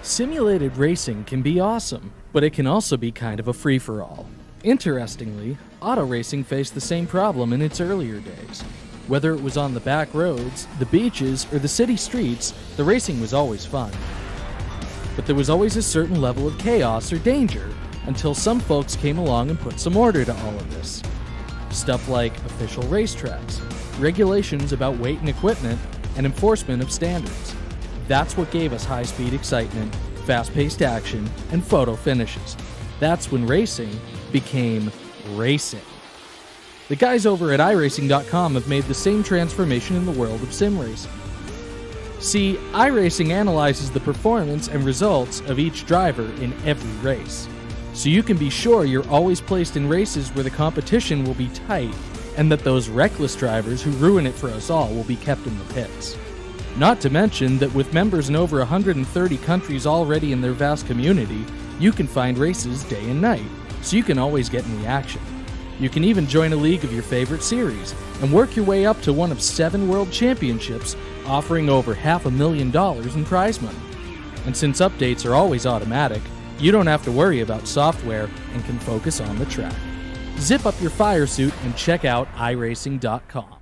Simulated racing can be awesome, but it can also be kind of a free-for-all. Interestingly, auto racing faced the same problem in its earlier days. Whether it was on the back roads, the beaches, or the city streets, the racing was always fun. But there was always a certain level of chaos or danger, until some folks came along and put some order to all of this. Stuff like official racetracks, regulations about weight and equipment, and enforcement of standards. That's what gave us high-speed excitement, fast-paced action, and photo finishes. That's when racing became racing. The guys over at iRacing.com have made the same transformation in the world of sim racing. See, iRacing analyzes the performance and results of each driver in every race, so you can be sure you're always placed in races where the competition will be tight, and that those reckless drivers who ruin it for us all will be kept in the pits. Not to mention that with members in over 130 countries already in their vast community, you can find races day and night, so you can always get in the action. You can even join a league of your favorite series, and work your way up to one of 7 world championships, offering over $500,000 in prize money. And since updates are always automatic, you don't have to worry about software and can focus on the track. Zip up your fire suit and check out iRacing.com.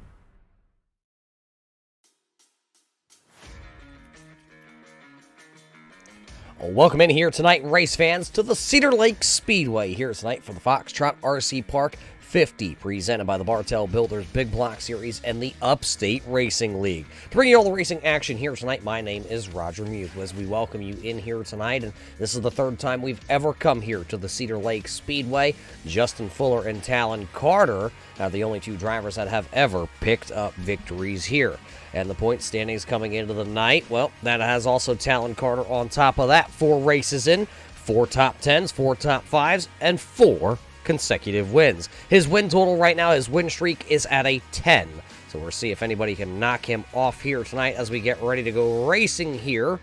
Welcome in here tonight, race fans, to the Cedar Lake Speedway here tonight for the Foxtrot RC Park 50, presented by the Bartel Builders Big Block Series and the Upstate Racing League. To bring you all the racing action here tonight, my name is Roger Muse. As we welcome you in here tonight, and this is the third time we've ever come here to the Cedar Lake Speedway. Justin Fuller and Talon Carter are the only 2 drivers that have ever picked up victories here. And the point standings coming into the night, well, that has also Talon Carter on top of that. 4 races in, 4 top 10s, 4 top 5s, and 4 consecutive wins. His win total right now, his win streak is at a 10. So we'll see if anybody can knock him off here tonight as we get ready to go racing here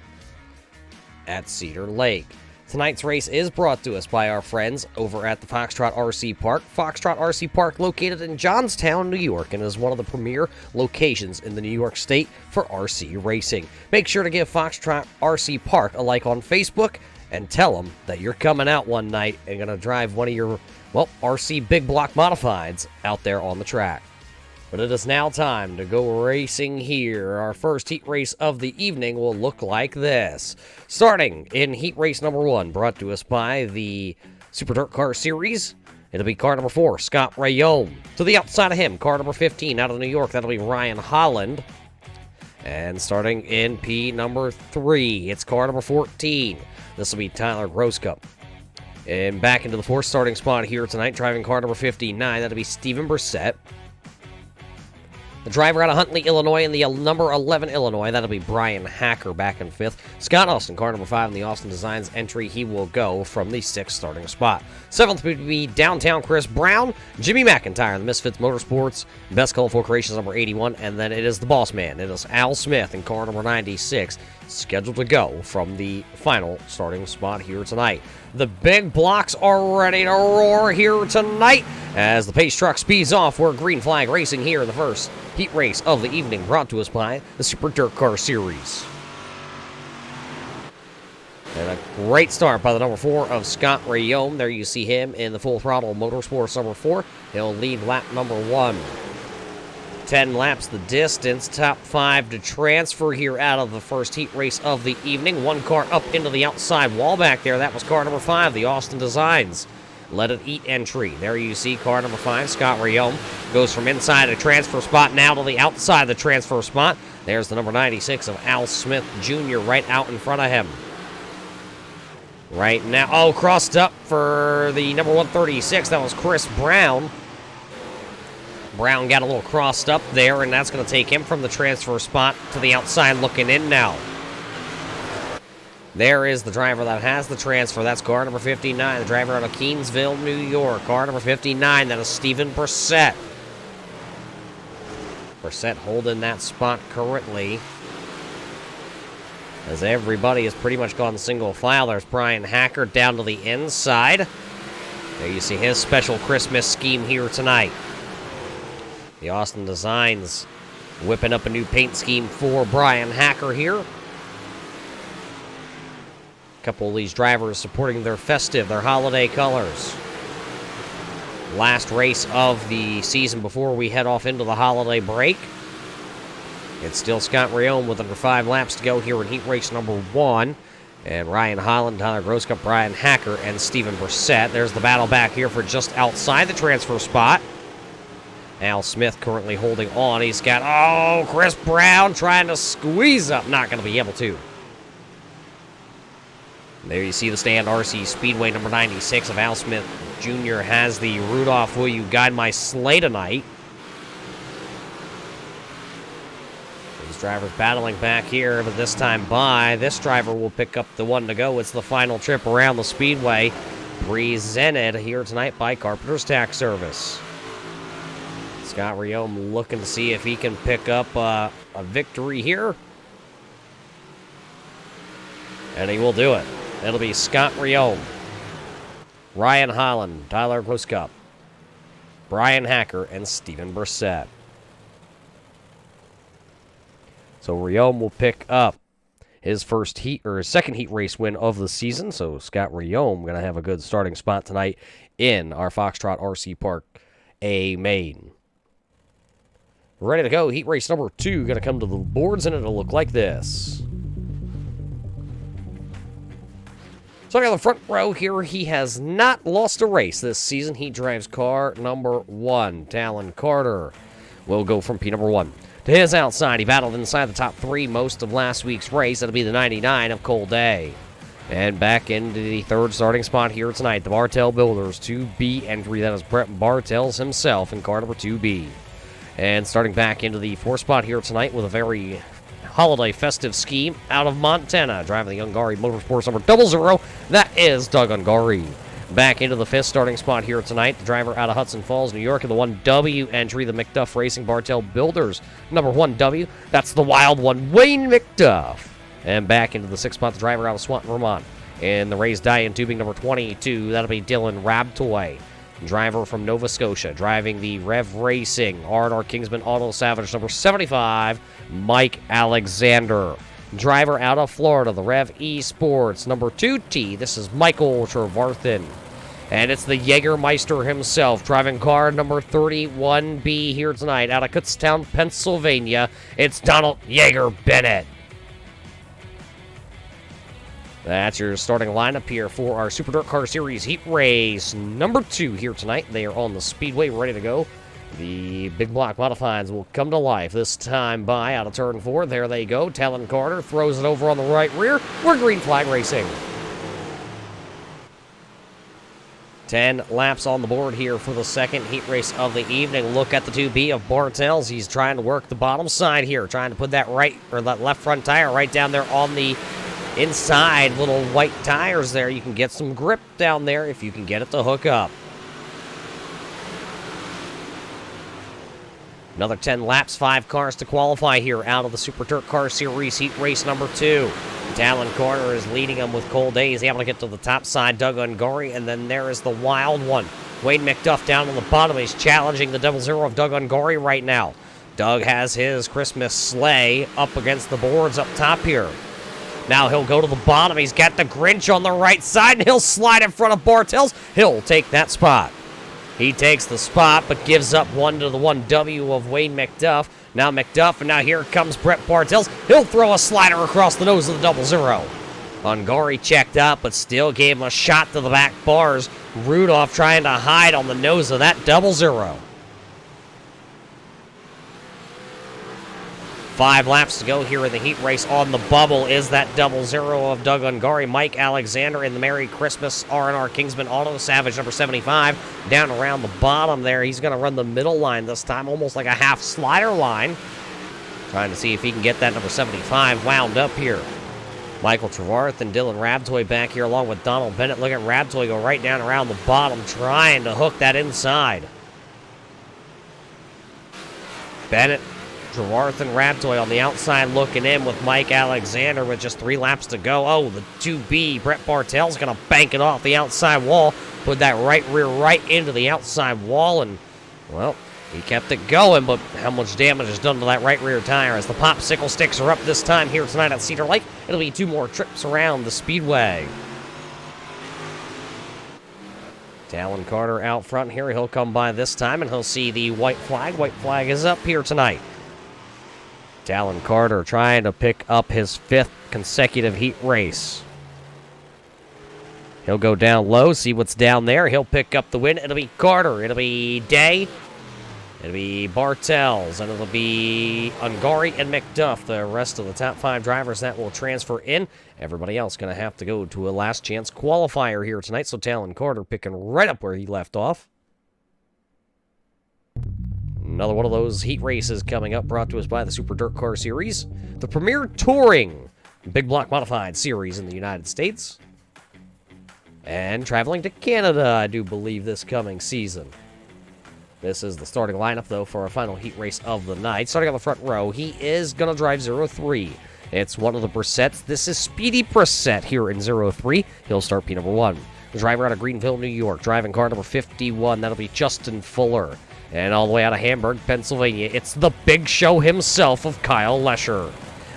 at Cedar Lake. Tonight's race is brought to us by our friends over at the Foxtrot RC Park. Foxtrot RC Park, located in Johnstown, New York, and is one of the premier locations in the New York State for RC racing. Make sure to give Foxtrot RC Park a like on Facebook and tell them that you're coming out one night and going to drive one of your, well, RC big block modifieds out there on the track. But it is now time to go racing here. Our first heat race of the evening will look like this. Starting in heat race number 1, brought to us by the Super Dirt Car Series. It'll be car number 4, Scott Rayome. To the outside of him, car number 15 out of New York, that'll be Ryan Holland. And starting in P number 3, it's car number 14. This will be Tyler Groscup. And back into the 4th starting spot here tonight, driving car number 59, that'll be Steven Brissett. The driver out of Huntley, Illinois, in the number 11 Illinois, that'll be Brian Hacker back in 5th. Scott Austin, car number 5 in the Austin Designs entry. He will go from the 6th starting spot. 7th would be Downtown Chris Brown, Jimmy McIntyre, the Misfits Motorsports, Best Colorful Creations number 81, and then it is the boss man. It is Al Smith in car number 96, scheduled to go from the final starting spot here tonight. The big blocks are ready to roar here tonight as the pace truck speeds off. We're green flag racing here in the first heat race of the evening, brought to us by the Super Dirt Car Series. And a great start by the number 4 of Scott Rayome. There you see him in the Full Throttle Motorsports number 4. He'll lead lap number 1. 10 laps the distance, top 5 to transfer here out of the first heat race of the evening. 1 car up into the outside wall back there. That was car number 5, the Austin Designs. Let It Eat entry. There you see car number 5, Scott Rayome, goes from inside a transfer spot now to the outside of the transfer spot. There's the number 96 of Al Smith Jr. right out in front of him. Right now, crossed up for the number 136. That was Chris Brown. Brown got a little crossed up there, and that's going to take him from the transfer spot to the outside looking in now. There is the driver that has the transfer. That's car number 59, the driver out of Keensville, New York. Car number 59, that is Steven Brissett. Brissett holding that spot currently, as everybody has pretty much gone single file. There's Brian Hacker down to the inside. There you see his special Christmas scheme here tonight. The Austin Designs whipping up a new paint scheme for Brian Hacker here. couple of these drivers supporting their holiday colors. Last race of the season before we head off into the holiday break. It's still Scott Riome with under 5 laps to go here in heat race number 1. And Ryan Holland, Tyler Groscup, Brian Hacker, and Steven Brissett. There's the battle back here for just outside the transfer spot. Al Smith currently holding on. He's got, Chris Brown trying to squeeze up. Not going to be able to. There you see the stand, RC Speedway number 96 of Al Smith Jr. has the Rudolph Will You Guide My Sleigh Tonight. These drivers battling back here, but this time this driver will pick up the one to go. It's the final trip around the Speedway, presented here tonight by Carpenter's Tax Service. Scott Riome looking to see if he can pick up a victory here. And he will do it. It'll be Scott Riome, Ryan Holland, Tyler Groscup, Brian Hacker, and Steven Brissett. So Riome will pick up his second heat race win of the season. So Scott Riome going to have a good starting spot tonight in our Foxtrot RC Park A main. Ready to go. Heat race number 2 going to come to the boards, and it'll look like this. Starting on the front row here, he has not lost a race this season. He drives car number 1. Talon Carter will go from P number 1. To his outside, he battled inside the top 3 most of last week's race. That'll be the 99 of Cole Day. And back into the third starting spot here tonight, the Bartel Builders 2B entry. That is Brett Bartels himself in car number 2B. And starting back into the 4th spot here tonight with a very holiday festive scheme out of Montana, driving the Ungari Motorsports number 00. That is Doug Ungari. Back into the 5th starting spot here tonight, the driver out of Hudson Falls, New York, in the 1W entry, the McDuff Racing Bartel Builders number 1W. That's the wild one, Wayne McDuff. And back into the 6th spot, the driver out of Swanton, Vermont, in the Raised Diane Tubing number 22. That'll be Dylan Rabtoy. Driver from Nova Scotia, driving the Rev Racing R&R Kingsman Auto Salvage number 75, Mike Alexander. Driver out of Florida, the Rev Esports number 2T. This is Michael Trevarthen. And it's the Jägermeister himself, driving car number 31B here tonight out of Kutztown, Pennsylvania. It's Donald Yeager Bennett. That's your starting lineup here for our Super Dirt Car Series Heat Race number 2 here tonight. They are on the Speedway, ready to go. The big block modifieds will come to life this time by out of turn 4. There they go. Talon Carter throws it over on the right rear. We're green flag racing. 10 laps on the board here for the second heat race of the evening. Look at the 2B of Bartels. He's trying to work the bottom side here, trying to put that left front tire right down there on the inside. Little white tires there. You can get some grip down there if you can get it to hook up. Another 10 laps, 5 cars to qualify here out of the Super Dirt Car Series Heat Race number 2. Talon Carter is leading them with Cole Day. He's able to get to the top side, Doug Ungari, and then there is the wild one, Wayne McDuff, down on the bottom. He's challenging the 00 of Doug Ungari right now. Doug has his Christmas sleigh up against the boards up top here. Now he'll go to the bottom. He's got the Grinch on the right side, and he'll slide in front of Bartels. He'll take that spot. He takes the spot, but gives up one to the 1W of Wayne McDuff. Now McDuff, and now here comes Brett Bartels. He'll throw a slider across the nose of the 00. Ungari checked up, but still gave him a shot to the back bars. Rudolph trying to hide on the nose of that 00. 5 laps to go here in the heat race. On the bubble is that 00 of Doug Ungari. Mike Alexander in the Merry Christmas R&R Kingsman Auto Savage number 75. Down around the bottom there. He's going to run the middle line this time, almost like a half slider line. Trying to see if he can get that number 75 wound up here. Michael Trevarth and Dylan Rabtoy back here along with Donald Bennett. Look at Rabtoy go right down around the bottom, trying to hook that inside. Bennett, Trevarth, and Rabtoy on the outside looking in with Mike Alexander with just 3 laps to go. Oh, the 2B, Brett Bartel's going to bank it off the outside wall. Put that right rear right into the outside wall, and, well, He kept it going, but how much damage is done to that right rear tire as the popsicle sticks are up this time here tonight at Cedar Lake. It'll be 2 more trips around the speedway. Talon Carter out front here. He'll come by this time, and he'll see the white flag. White flag is up here tonight. Talon Carter trying to pick up his 5th consecutive heat race. He'll go down low, see what's down there. He'll pick up the win. It'll be Carter. It'll be Day. It'll be Bartels, and it'll be Ungari and McDuff, the rest of the top 5 drivers that will transfer in. Everybody else going to have to go to a last chance qualifier here tonight, so Talon Carter picking right up where he left off. Another one of those heat races coming up, brought to us by the Super Dirt Car Series, the premier touring big block modified series in the United States, and traveling to Canada, I do believe, this coming season. This is the starting lineup, though, for our final heat race of the night. Starting on the front row, he is going to drive 03. It's one of the Brissetts. This is Speedy Brissett here in 03. He'll start P number 1. The driver out of Greenville, New York, driving car number 51. That'll be Justin Fuller. And all the way out of Hamburg, Pennsylvania, it's the big show himself of Kyle Lesher.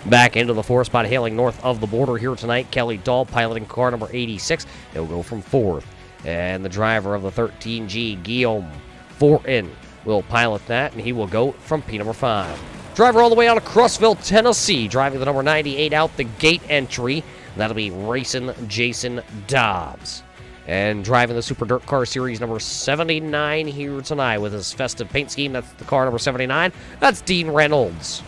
Back into the 4 spot, hailing north of the border here tonight, Kelly Dahl piloting car number 86. He'll go from 4th. And the driver of the 13G, Guillaume Fortin, will pilot that, and he will go from P number 5. Driver all the way out of Crossville, Tennessee, driving the number 98 out the gate entry. That'll be Racing Jason Dobbs. And driving the Super Dirt Car Series number 79 here tonight with his festive paint scheme. That's the car number 79. That's Dean Reynolds.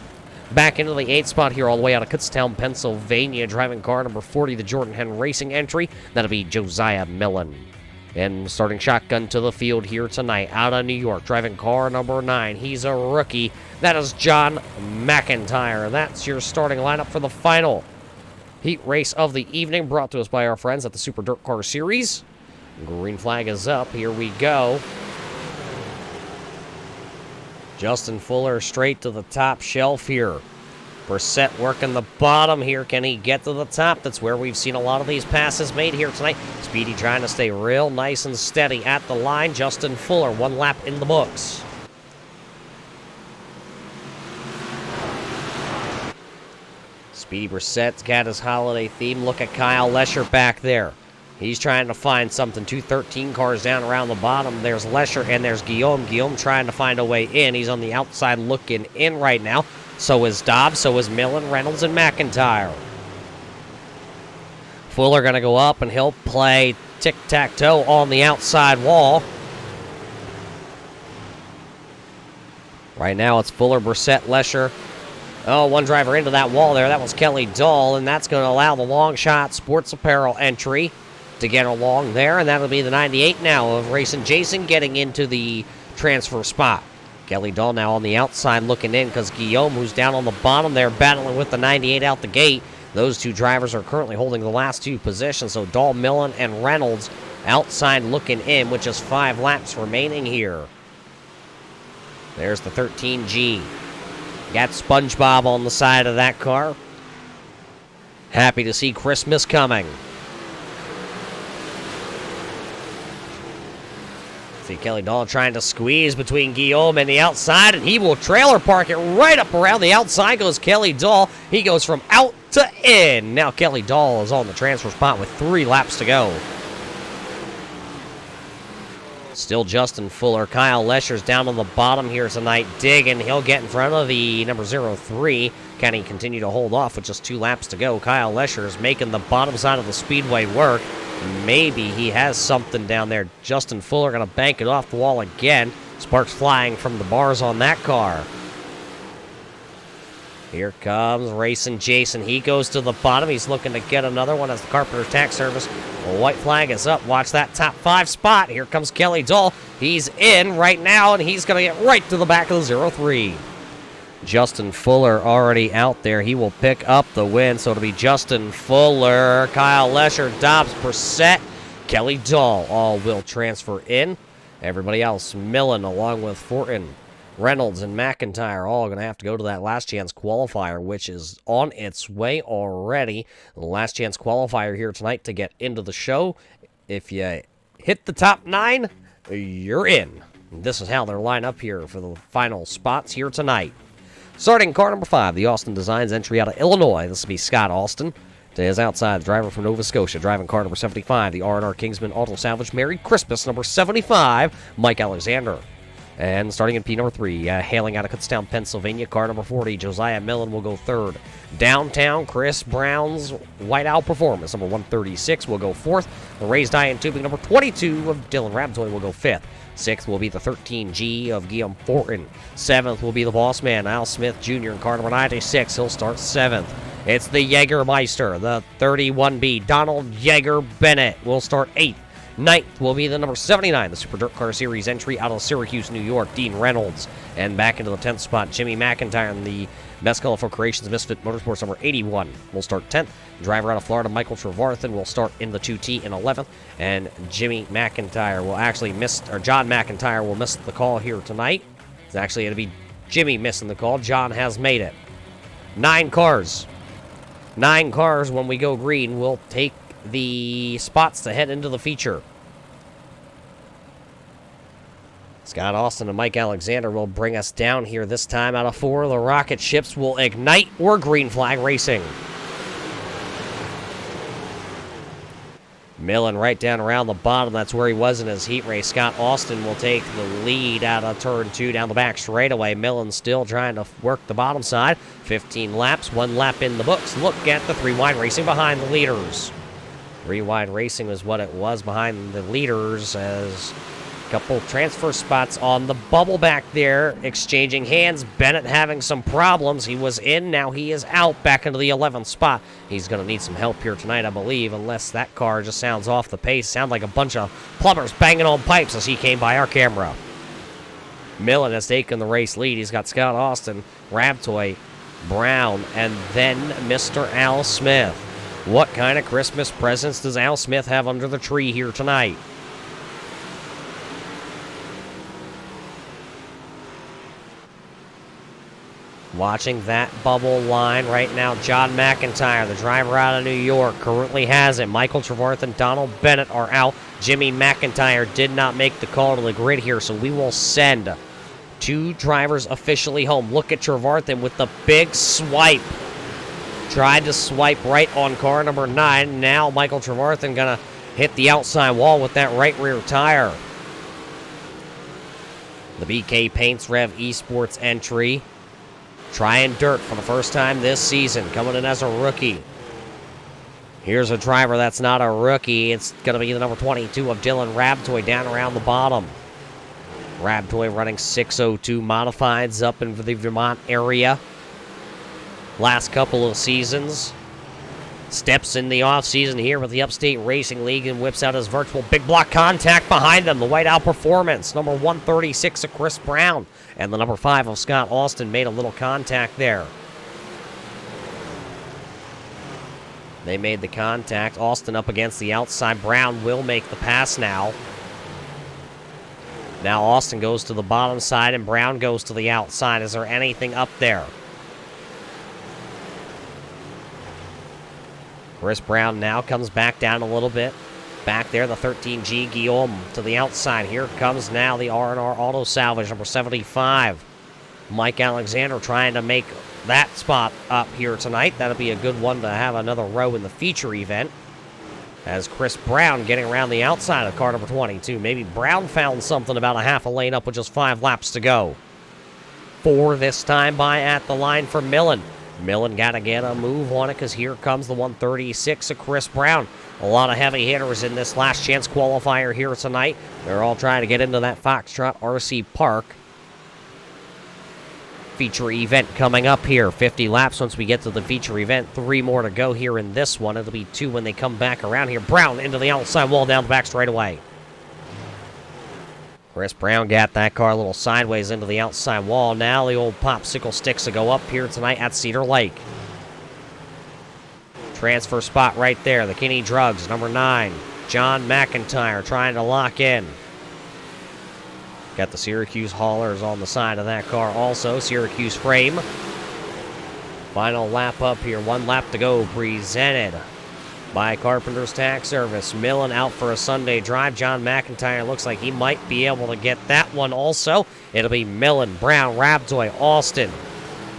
Back into the 8th spot here all the way out of Kutztown, Pennsylvania, driving car number 40, the Jordan Hen Racing entry. That'll be Josiah Millen. And starting shotgun to the field here tonight out of New York, driving car number 9. He's a rookie. That is John McIntyre. That's your starting lineup for the final heat race of the evening, brought to us by our friends at the Super Dirt Car Series. Green flag is up. Here we go. Justin Fuller straight to the top shelf here. Brissett working the bottom here. Can he get to the top? That's where we've seen a lot of these passes made here tonight. Speedy trying to stay real nice and steady at the line. Justin Fuller, 1 lap in the books. Speedy Brissett's got his holiday theme. Look at Kyle Lesher back there. He's trying to find something. 213 cars down around the bottom. There's Lesher and there's Guillaume. Guillaume trying to find a way in. He's on the outside looking in right now. So is Dobbs, so is Millen, Reynolds, and McIntyre. Fuller going to go up, and he'll play tic-tac-toe on the outside wall. Right now it's Fuller, Brissett, Lesher. Oh, one driver into that wall there. That was Kelly Dahl, and that's going to allow the Long Shot Sports Apparel entry to get along there, and that'll be the 98 now of Racing Jason getting into the transfer spot. Kelly Dahl now on the outside looking in because Guillaume, who's down on the bottom there, battling with the 98 out the gate. Those 2 drivers are currently holding the last 2 positions, so Dahl, Millen, and Reynolds outside looking in with just 5 laps remaining here. There's the 13G. Got SpongeBob on the side of that car. Happy to see Christmas coming. See Kelly Dahl trying to squeeze between Guillaume and the outside, and he will trailer park it right up around the outside. Goes Kelly Dahl. He goes from out to in. Now Kelly Dahl is on the transfer spot with 3 laps to go. Still Justin Fuller. Kyle Lesher's down on the bottom here tonight, digging. He'll get in front of the number 03. Can he continue to hold off with just 2 laps to go? Kyle Lesher is making the bottom side of the speedway work. Maybe he has something down there. Justin Fuller going to bank it off the wall again. Sparks flying from the bars on that car. Here comes Racing Jason. He goes to the bottom. He's looking to get another one as the Carpenter's Tax Service. The white flag is up. Watch that top 5 spot. Here comes Kelly Dahl. He's in right now, and he's going to get right to the back of the 03. Justin Fuller already out there. He will pick up the win, so it'll be Justin Fuller, Kyle Lesher, Dobbs, Brissett, Kelly Dahl all will transfer in. Everybody else, Millen along with Fortin, Reynolds, and McIntyre all going to have to go to that last chance qualifier, which is on its way already. The last chance qualifier here tonight to get into the show. If you hit the top 9, you're in. This is how they're lined up here for the final spots here tonight. Starting car number 5, the Austin Designs entry out of Illinois. This will be Scott Austin. To his outside, the driver from Nova Scotia. Driving car number 75, the R&R Kingsman Auto Salvage. Merry Christmas, number 75, Mike Alexander. And starting in P number 3, hailing out of Kutztown, Pennsylvania, car number 40, Josiah Millen will go third. Downtown, Chris Brown's White Owl Performance, number 136, will go fourth. The raised eye and tubing, number 22 of Dylan Rabtoy, will go fifth. Sixth will be the 13G of Guillaume Fortin. Seventh will be the boss man, Al Smith Jr. in car number 96. He'll start seventh. It's the Jägermeister, the 31B, Donald Jaeger Bennett, will start eighth. Ninth will be the number 79, the Super Dirt Car Series entry out of Syracuse, New York, Dean Reynolds. And back into the 10th spot, Jimmy McIntyre in the Best Colorful Creations Misfit Motorsports number 81 will start 10th. Driver out of Florida, Michael Trevarthen, will start in the 2T in 11th. And Jimmy McIntyre will actually John McIntyre will miss the call here tonight. It's actually going to be Jimmy missing the call. John has made it. 9 cars. 9 cars when we go green will take the spots to head into the feature. Scott Austin and Mike Alexander will bring us down here this time. Out of 4, the rocket ships will ignite or green flag racing. Millen right down around the bottom. That's where he was in his heat race. Scott Austin will take the lead out of turn 2 down the back straightaway. Millen still trying to work the bottom side. 15 laps, 1 lap in the books. Look at the 3 wide racing behind the leaders. 3 wide racing was what it was behind the leaders, as a couple transfer spots on the bubble back there, exchanging hands. Bennett having some problems. He was in, now he is out, back into the 11th spot. He's going to need some help here tonight, I believe, unless that car just sounds off the pace. Sound like a bunch of plumbers banging on pipes as he came by our camera. Millen has taken the race lead. He's got Scott Austin, Rabtoy, Brown, and then Mr. Al Smith. What kind of Christmas presents does Al Smith have under the tree here tonight? Watching that bubble line right now, John McIntyre, the driver out of New York, currently has it. Michael Trevarthen and Donald Bennett are out. Jimmy McIntyre did not make the call to the grid here, so we will send 2 drivers officially home. Look at Trevarthen with the big swipe. Tried to swipe right on car number 9. Now Michael Trevarthen going to hit the outside wall with that right rear tire. The BK Paints Rev Esports entry. Trying dirt for the first time this season, coming in as a rookie. Here's a driver that's not a rookie. It's going to be the number 22 of Dylan Rabtoy down around the bottom. Rabtoy running 602 modifieds up in the Vermont area. Last couple of seasons. Steps in the offseason here with the Upstate Racing League and whips out his virtual big block contact behind them. The White Owl Performance, number 136 of Chris Brown. And the number 5 of Scott Austin made a little contact there. They made the contact. Austin up against the outside. Brown will make the pass now. Now Austin goes to the bottom side and Brown goes to the outside. Is there anything up there? Chris Brown now comes back down a little bit. Back there, the 13G Guillaume to the outside. Here comes now the R&R Auto Salvage, number 75. Mike Alexander trying to make that spot up here tonight. That'll be a good one to have another row in the feature event. As Chris Brown getting around the outside of car number 22. Maybe Brown found something about a half a lane up with just 5 laps to go. 4 this time by at the line for Millen. Millen got to get a move on it because here comes the 136 of Chris Brown. A lot of heavy hitters in this last chance qualifier here tonight. They're all trying to get into that Foxtrot RC Park feature event coming up here. 50 laps once we get to the feature event. 3 more to go here in this one. It'll be 2 when they come back around here. Brown into the outside wall down the back straightaway. Chris Brown got that car a little sideways into the outside wall. Now the old popsicle sticks to go up here tonight at Cedar Lake. Transfer spot right there. The Kinney Drugs, number 9. John McIntyre trying to lock in. Got the Syracuse haulers on the side of that car also. Syracuse frame. Final lap up here. 1 lap to go. Presented by Carpenter's Tax Service. Millen out for a Sunday drive. John McIntyre looks like he might be able to get that one also. It'll be Millen, Brown, Rabdoy, Austin,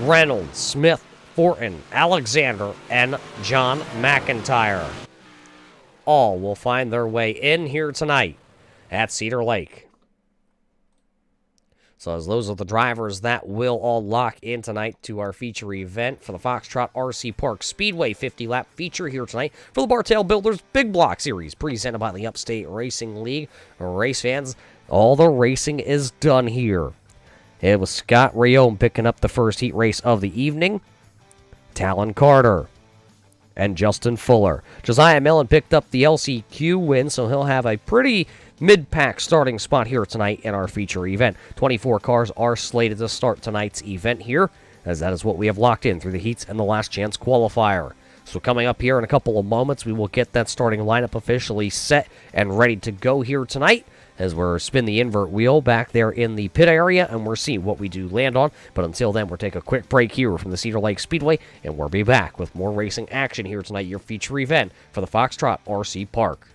Reynolds, Smith, Fortin, Alexander, and John McIntyre. All will find their way in here tonight at Cedar Lake. So as those are the drivers that will all lock in tonight to our feature event for the Foxtrot RC Park Speedway 50-lap feature here tonight for the Bartel Builders Big Block Series presented by the Upstate Racing League. Race fans, all the racing is done here. It was Scott Rayome picking up the first heat race of the evening. Talon Carter and Justin Fuller. Josiah Millen picked up the LCQ win, so he'll have a pretty mid-pack starting spot here tonight in our feature event. 24 cars are slated to start tonight's event here, as that is what we have locked in through the heats and the last chance qualifier. So coming up here in a couple of moments, we will get that starting lineup officially set and ready to go here tonight, as we're spin the invert wheel back there in the pit area, and we're seeing what we do land on. But until then, we'll take a quick break here from the Cedar Lake Speedway, and we'll be back with more racing action here tonight, your feature event for the Foxtrot RC Park.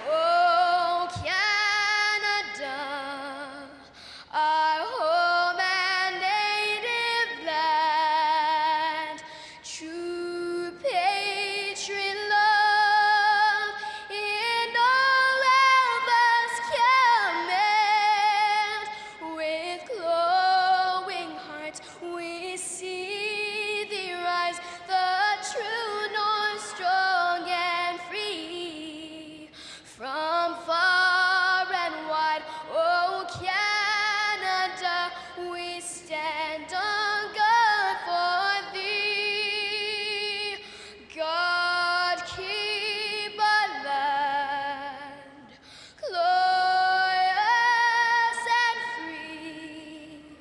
Oh, Canada, our home and native land, true patriot love in all of us command. With glowing hearts we see thee rise, the true north, strong and free. From far and wide, oh Canada, we stand on guard for thee. God keep our land glorious and free.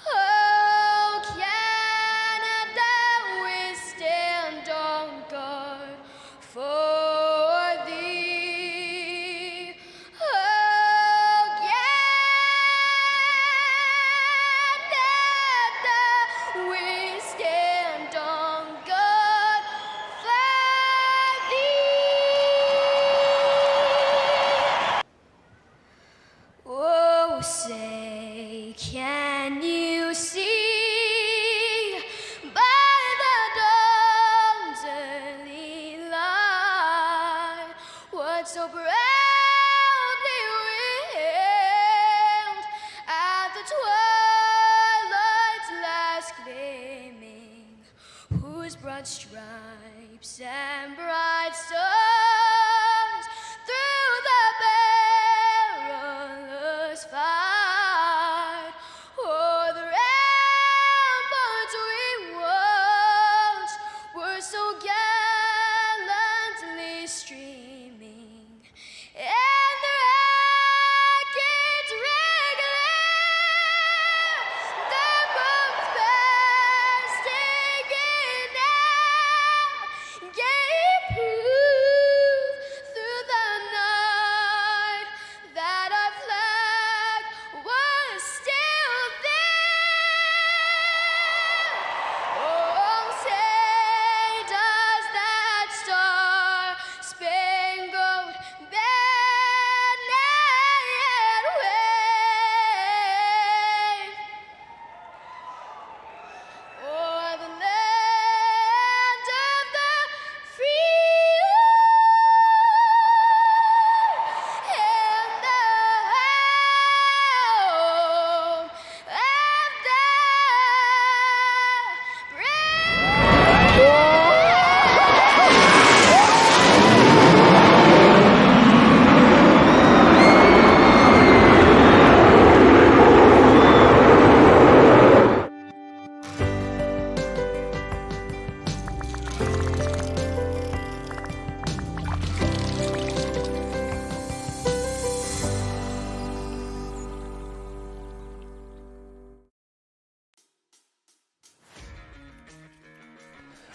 Oh Canada, we stand on guard for thee. Oh Canada, we stand on guard for thee. Oh, say, can you see by the dawn's early light what so proudly we hailed at the twilight's last gleaming, whose broad stripes and bright stars through the perilous fight o'er the ramparts we watched were so gallantly streaming, and the rockets regular, the bombs bursting in air, gave proof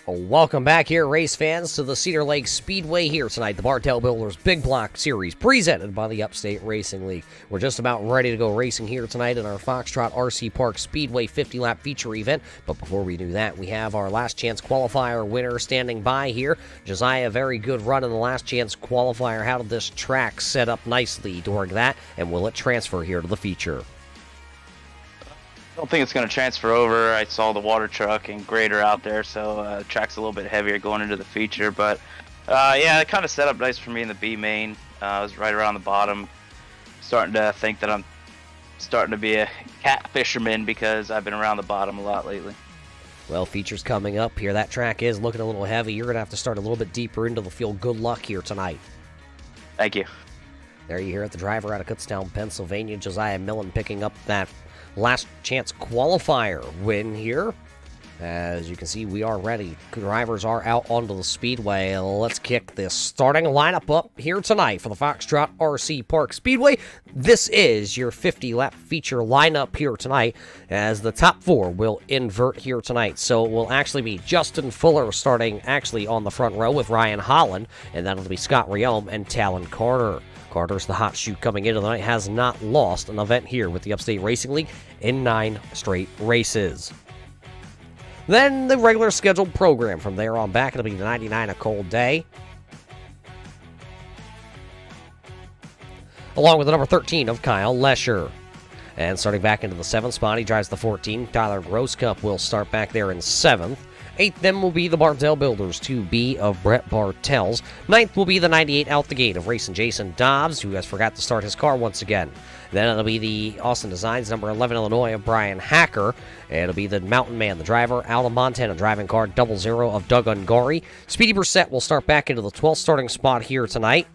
Welcome back here, race fans, to the Cedar Lake Speedway here tonight. The Bartel Builders Big Block Series presented by the Upstate Racing League. We're just about ready to go racing here tonight in our Foxtrot RC Park Speedway 50-lap feature event. But before we do that, we have our last chance qualifier winner standing by here. Josiah, very good run in the last chance qualifier. How did this track set up nicely during that, and will it transfer here to the feature? I don't think it's going to transfer over. I saw the water truck and grader out there, so the track's a little bit heavier going into the feature. But yeah, it kind of set up nice for me in the B main. I was right around the bottom, starting to think that I'm starting to be a cat fisherman because I've been around the bottom a lot lately. Well, features coming up here. That track is looking a little heavy. You're going to have to start a little bit deeper into the field. Good luck here tonight. Thank you. There you hear it, the driver out of Kutztown, Pennsylvania, Josiah Millen, picking up that last chance qualifier win here. As you can see, we are ready. Drivers are out onto the speedway. Let's kick this starting lineup up here tonight for the Foxtrot RC Park Speedway. This is your 50-lap feature lineup here tonight, as the top four will invert here tonight. So it will actually be Justin Fuller starting actually on the front row with Ryan Holland, and that'll be Scott Riome and Talon Carter. Carter's the hot shoot coming into the night, has not lost an event here with the Upstate Racing League in 9 straight races. Then the regular scheduled program from there on back. It'll be the 99 A Cold Day, along with the number 13 of Kyle Lesher. And starting back into the 7th spot, he drives the 14. Tyler Grosscup will start back there in 7th. 8th then will be the Bartel Builders 2B of Brett Bartels. 9th will be the 98 out the gate of Racing Jason Dobbs, who has forgot to start his car once again. Then it'll be the Austin Designs number 11 Illinois of Brian Hacker. And it'll be the Mountain Man, the driver out of Montana, driving car 00 of Doug Ungari. Speedy Brissett will start back into the 12th starting spot here tonight.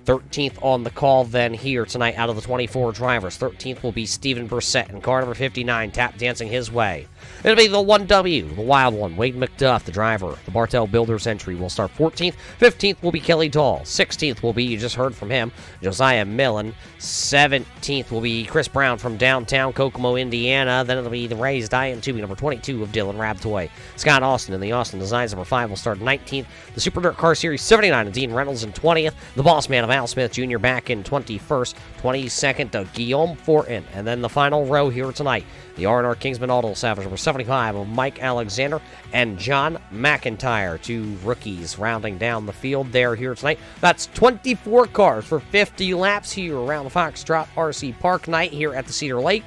13th on the call then here tonight out of the 24 drivers. 13th will be Steven Brissett in car number 59, tap dancing his way. It'll be the 1W, the wild one, Wade McDuff, the driver. The Bartel Builders entry will start 14th. 15th will be Kelly Dahl. 16th will be, you just heard from him, Josiah Millen. 17th will be Chris Brown from downtown Kokomo, Indiana. Then it'll be the raised IM2, number 22 of Dylan Rabtoy. Scott Austin in the Austin Designs number 5 will start 19th. The Super Dirt Car Series 79 of Dean Reynolds in 20th. The Boss Man of Al Smith Jr. back in 21st. 22nd to Guillaume Fortin. And then the final row here tonight, the R&R Kingsman Auto Salvage number 75 of Mike Alexander and John McIntyre, 2 rookies rounding down the field there here tonight. That's 24 cars for 50 laps here around the Foxtrot RC Park night here at the Cedar Lake.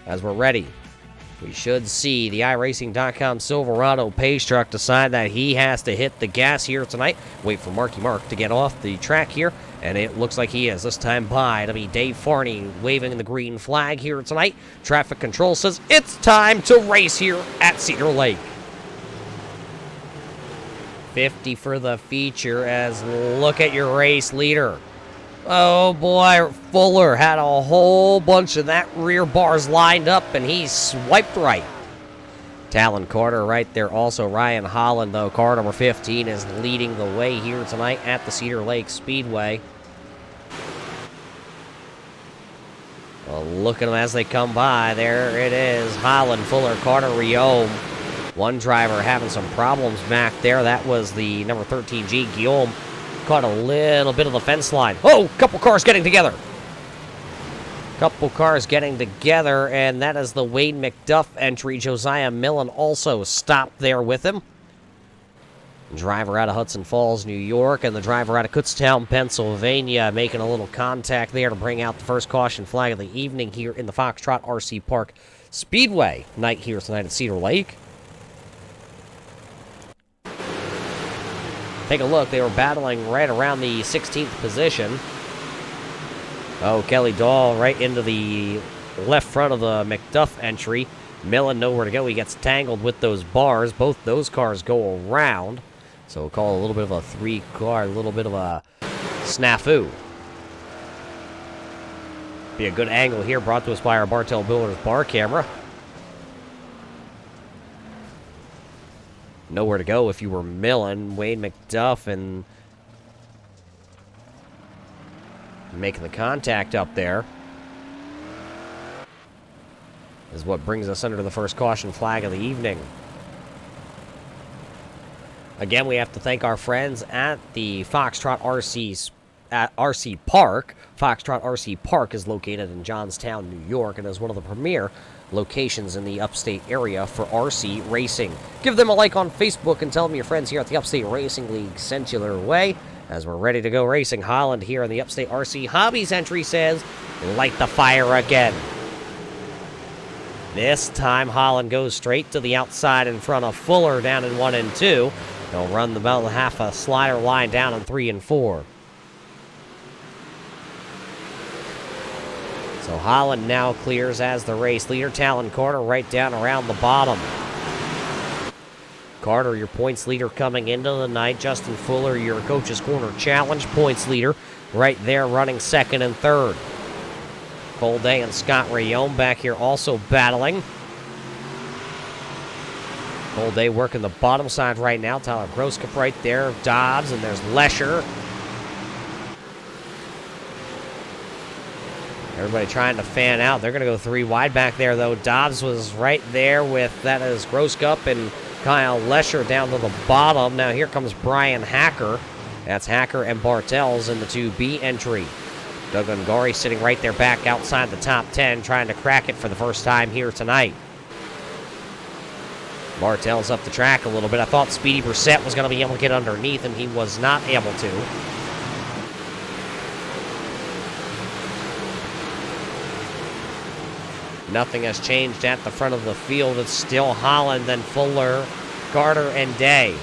As we're ready, we should see the iRacing.com Silverado Pace Truck decide that he has to hit the gas here tonight. Wait for Marky Mark to get off the track here, and it looks like he is this time by. It'll be Dave Farney waving the green flag here tonight. Traffic control says it's time to race here at Cedar Lake. 50 for the feature, as look at your race leader. Oh boy, Fuller had a whole bunch of that rear bars lined up, and he swiped right. Talon Carter right there. Also Ryan Holland, though, car number 15, is leading the way here tonight at the Cedar Lake Speedway. Well, look at them as they come by. There it is. Holland, Fuller, Carter, Riome. One driver having some problems back there. That was the number 13G, Guillaume. Caught a little bit of the fence line. Oh, couple cars getting together. Couple cars getting together, and that is the Wade McDuff entry. Josiah Millen also stopped there with him. Driver out of Hudson Falls, New York, and the driver out of Kutztown, Pennsylvania, making a little contact there to bring out the first caution flag of the evening here in the Foxtrot RC Park Speedway night here tonight at Cedar Lake. Take a look. They were battling right around the 16th position. Oh, Kelly Dahl right into the left front of the McDuff entry. Millen nowhere to go. He gets tangled with those bars. Both those cars go around. So we'll call it a little bit of a 3-car, a little bit of a snafu. Be a good angle here, brought to us by our Bartel Builders bar camera. Nowhere to go if you were Millen. Wade McDuff and making the contact up there. is what brings us under the first caution flag of the evening. Again, we have to thank our friends at the Foxtrot RC Park. Foxtrot RC Park is located in Johnstown, New York, and is one of the premier locations in the Upstate area for RC racing. Give them a like on Facebook and tell them your friends here at the Upstate Racing League sent you their way. As we're ready to go racing, Holland here in the Upstate RC Hobbies entry says, light the fire again. This time, Holland goes straight to the outside in front of Fuller down in 1 and 2. They'll run about half a slider line down in 3 and 4. So Holland now clears as the race leader. Talon Carter right down around the bottom. Carter, your points leader coming into the night. Justin Fuller, your Coach's Corner Challenge points leader, right there running 2nd and 3rd. Cole Day and Scott Rayome back here also battling. Cole Day working the bottom side right now. Tyler Grosskopf right there. Dobbs, and there's Lesher. Everybody trying to fan out. They're going to go 3 wide back there, though. Dobbs was right there with, that is Grosskopf and Kyle Lesher down to the bottom. Now here comes Brian Hacker. That's Hacker and Bartels in the 2B entry. Doug Ungari sitting right there back outside the top 10, trying to crack it for the first time here tonight. Bartel's up the track a little bit. I thought Speedy Brissett was going to be able to get underneath him. He was not able to. Nothing has changed at the front of the field. It's still Holland, then Fuller, Carter, and Day.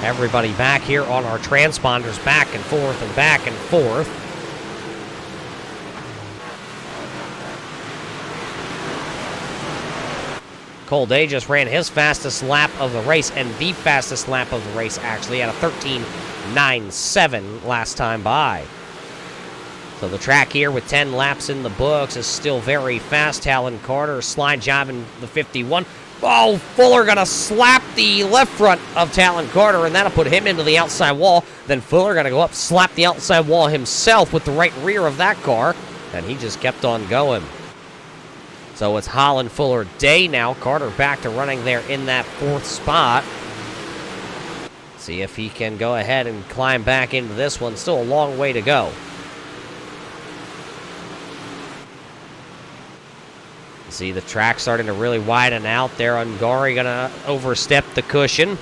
Everybody back here on our transponders, back and forth and back and forth. Cole Day just ran his fastest lap of the race, and the fastest lap of the race, actually, at a 13.97 last time by. So the track here with 10 laps in the books is still very fast. Talon Carter slide job in the 51. Oh, Fuller going to slap the left front of Talon Carter, and that'll put him into the outside wall. Then Fuller going to go up, slap the outside wall himself with the right rear of that car, and he just kept on going. So it's Holland, Fuller, Day now. Carter back to running there in that 4th spot. See if he can go ahead and climb back into this one. Still a long way to go. See the track starting to really widen out there. Ungari going to overstep the cushion.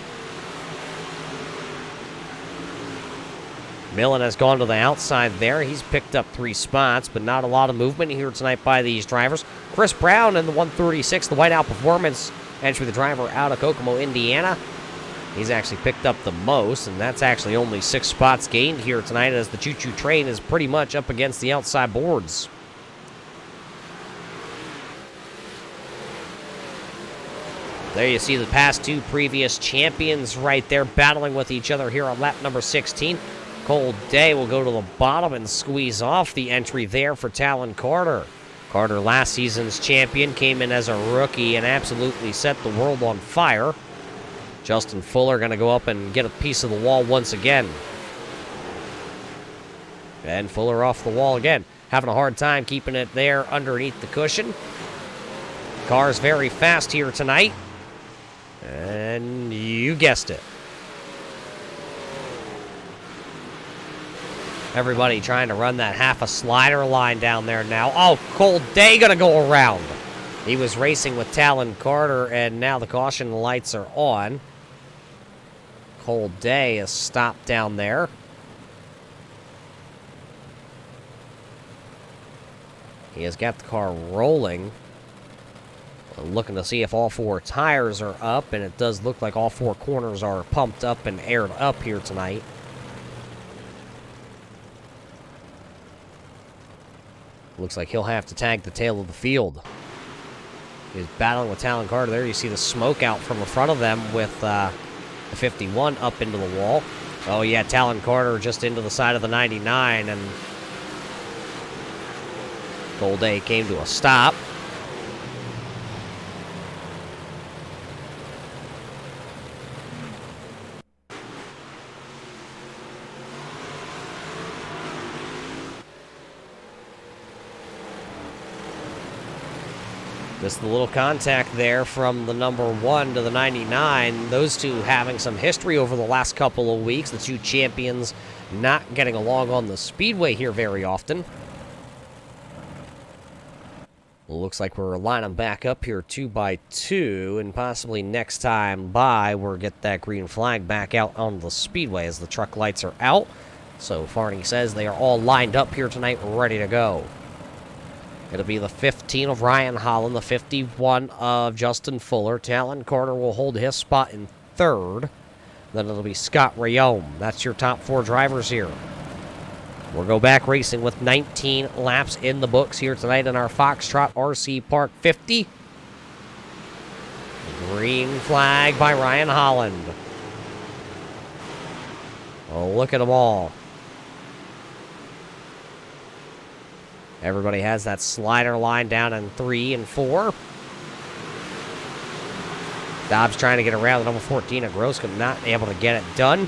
Millen has gone to the outside there. He's picked up 3 spots, but not a lot of movement here tonight by these drivers. Chris Brown in the 136, the Whiteout Performance entry, the driver out of Kokomo, Indiana. He's actually picked up the most, and that's actually only 6 spots gained here tonight as the choo-choo train is pretty much up against the outside boards. There you see the past 2 previous champions right there battling with each other here on lap number 16. Cole Day will go to the bottom and squeeze off the entry there for Talon Carter. Carter, last season's champion, came in as a rookie and absolutely set the world on fire. Justin Fuller going to go up and get a piece of the wall once again. And Fuller off the wall again. Having a hard time keeping it there underneath the cushion. Car's very fast here tonight. And you guessed it. Everybody trying to run that half a slider line down there now. Oh, Cole Day going to go around. He was racing with Talon Carter, and now the caution lights are on. Cole Day is stopped down there. He has got the car rolling. Looking to see if all 4 tires are up, and it does look like all 4 corners are pumped up and aired up here tonight. Looks like he'll have to tag the tail of the field. He's battling with Talon Carter there. You see the smoke out from the front of them with the 51 up into the wall. Oh, yeah, Talon Carter just into the side of the 99, and Cole Day came to a stop. Just the little contact there from the number 1 to the 99. Those two having some history over the last couple of weeks. The two champions not getting along on the speedway here very often. Looks like we're lining back up here 2 by 2, and possibly next time by we'll get that green flag back out on the speedway as the truck lights are out. So Farney says they are all lined up here tonight, ready to go. It'll be the 15 of Ryan Holland, the 51 of Justin Fuller. Talon Carter will hold his spot in 3rd. Then it'll be Scott Rayome. That's your top 4 drivers here. We'll go back racing with 19 laps in the books here tonight in our Foxtrot RC Park 50. Green flag by Ryan Holland. Oh, look at them all. Everybody has that slider line down in 3 and 4. Dobbs trying to get around the number 14 at Groscombe, not able to get it done.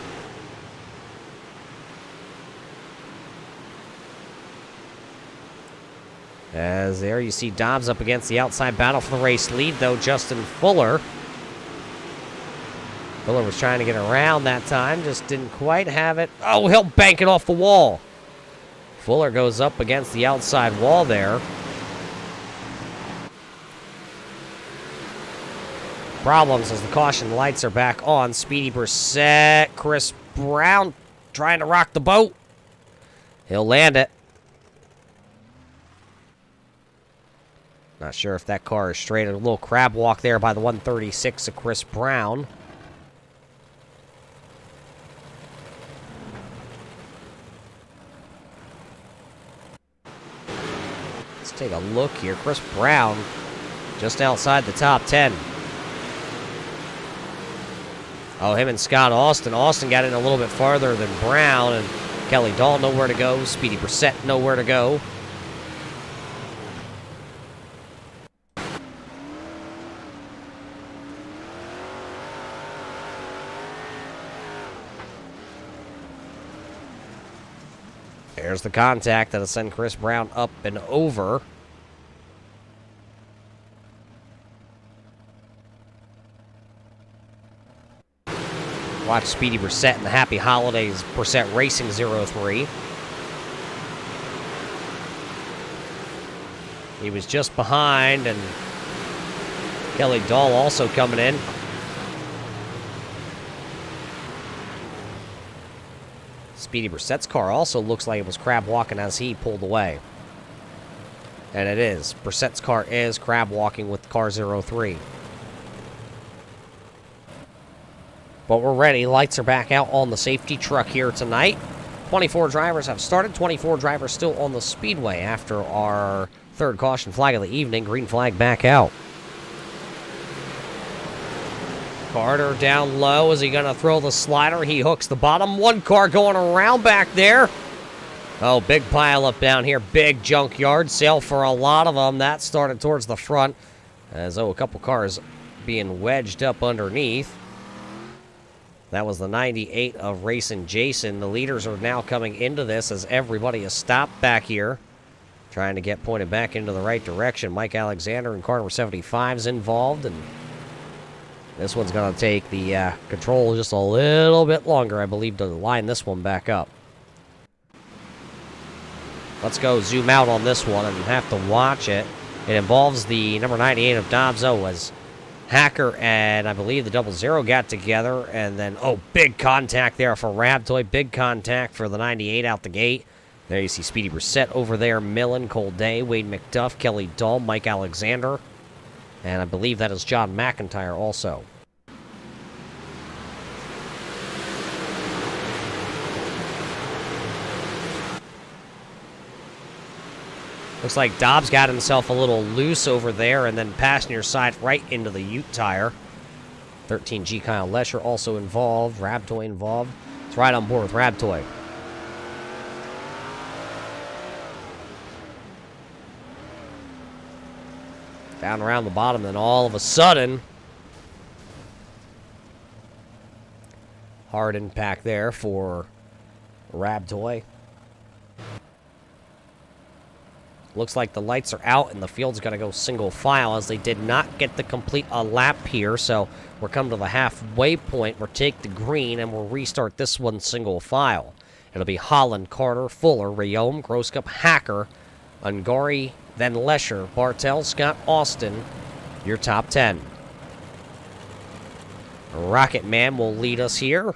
As there you see Dobbs up against the outside battle for the race lead, though Justin Fuller. Fuller was trying to get around that time, just didn't quite have it. Oh, he'll bank it off the wall. Fuller goes up against the outside wall there. Problems as the caution lights are back on. Speedy Brissett, Chris Brown trying to rock the boat. He'll land it. Not sure if that car is straight. A little crab walk there by the 136 of Chris Brown. Let's take a look here. Chris Brown just outside the top 10. Oh, him and Scott Austin. Austin got in a little bit farther than Brown, and Kelly Dahl nowhere to go. Speedy Brissett nowhere to go. There's the contact that'll send Chris Brown up and over. Watch Speedy Brissett and the Happy Holidays Brissett Racing 03. He was just behind, and Kelly Dahl also coming in. Speedy Brissett's car also looks like it was crab walking as he pulled away. And it is. Brissett's car is crab walking with car 03. But we're ready. Lights are back out on the safety truck here tonight. 24 drivers have started. 24 drivers still on the speedway after our 3rd caution flag of the evening. Green flag back out. Carter down low. Is he going to throw the slider? He hooks the bottom. One car going around back there. Oh, big pile up down here. Big junkyard sale for a lot of them. That started towards the front. As though a couple cars being wedged up underneath. That was the 98 of Racing Jason. The leaders are now coming into this as everybody is stopped back here. Trying to get pointed back into the right direction. Mike Alexander and car number 75 is involved. And this one's going to take the control just a little bit longer, I believe, to line this one back up. Let's go zoom out on this one and have to watch it. It involves the number 98 of Dobbs. Oh, as Hacker and I believe the 00 got together. And then, oh, big contact there for Rabtoy. Big contact for the 98 out the gate. There you see Speedy Brissett over there. Millen, Cole Day, Wade McDuff, Kelly Dahl, Mike Alexander. And I believe that is John McIntyre also. Looks like Dobbs got himself a little loose over there and then passenger side right into the Ute tire. 13G Kyle Lesher also involved. Rabtoy involved. It's right on board with Rabtoy. Down around the bottom, then all of a sudden, hard impact there for Rabtoy. Looks like the lights are out and the field's going to go single file as they did not get to complete a lap here. So we're coming to the halfway point. We'll take the green and we'll restart this one single file. It'll be Holland, Carter, Fuller, Rayom, Groscup, Hacker, Ungari, then Lesher, Bartel, Scott, Austin, your top 10. Rocket Man will lead us here.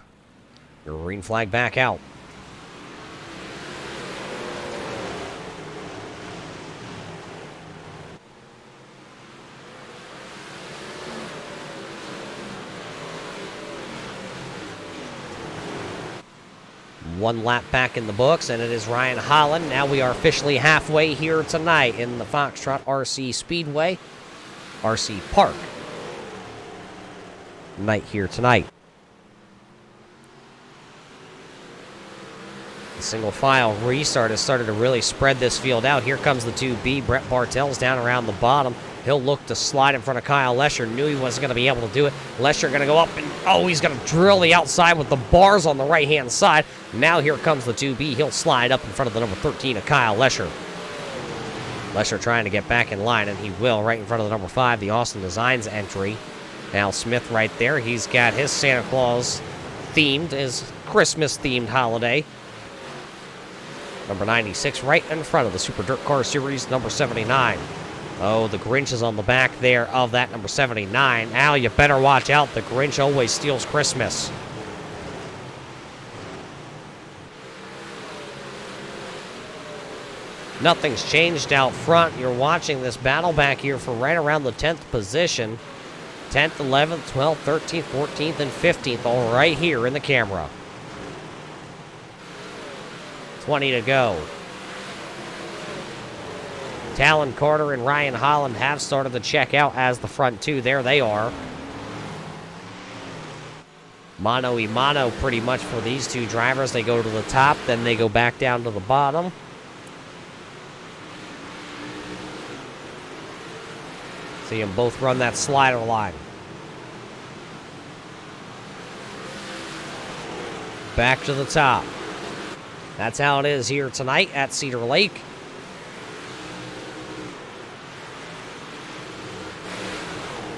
Your green flag back out. One lap back in the books, and it is Ryan Holland. Now we are officially halfway here tonight in the Foxtrot RC Speedway, RC Park. Night here tonight. The single file restart has started to really spread this field out. Here comes the 2B. Brett Bartel's down around the bottom. He'll look to slide in front of Kyle Lesher. Knew he wasn't going to be able to do it. Lesher going to go up and, oh, he's going to drill the outside with the bars on the right-hand side. Now here comes the 2B. He'll slide up in front of the number 13 of Kyle Lesher. Lesher trying to get back in line, and he will, right in front of the number 5, the Austin Designs entry. Al Smith right there. He's got his Santa Claus themed, his Christmas-themed holiday. Number 96 right in front of the Super Dirt Car Series, number 79. Oh, the Grinch is on the back there of that number 79. Al, you better watch out. The Grinch always steals Christmas. Nothing's changed out front. You're watching this battle back here for right around the 10th position. 10th, 11th, 12th, 13th, 14th, and 15th, all right here in the camera. 20 to go. Talon Carter and Ryan Holland have started to check out as the front two. There they are. Mano y mano pretty much for these two drivers. They go to the top, then they go back down to the bottom. See them both run that slider line. Back to the top. That's how it is here tonight at Cedar Lake.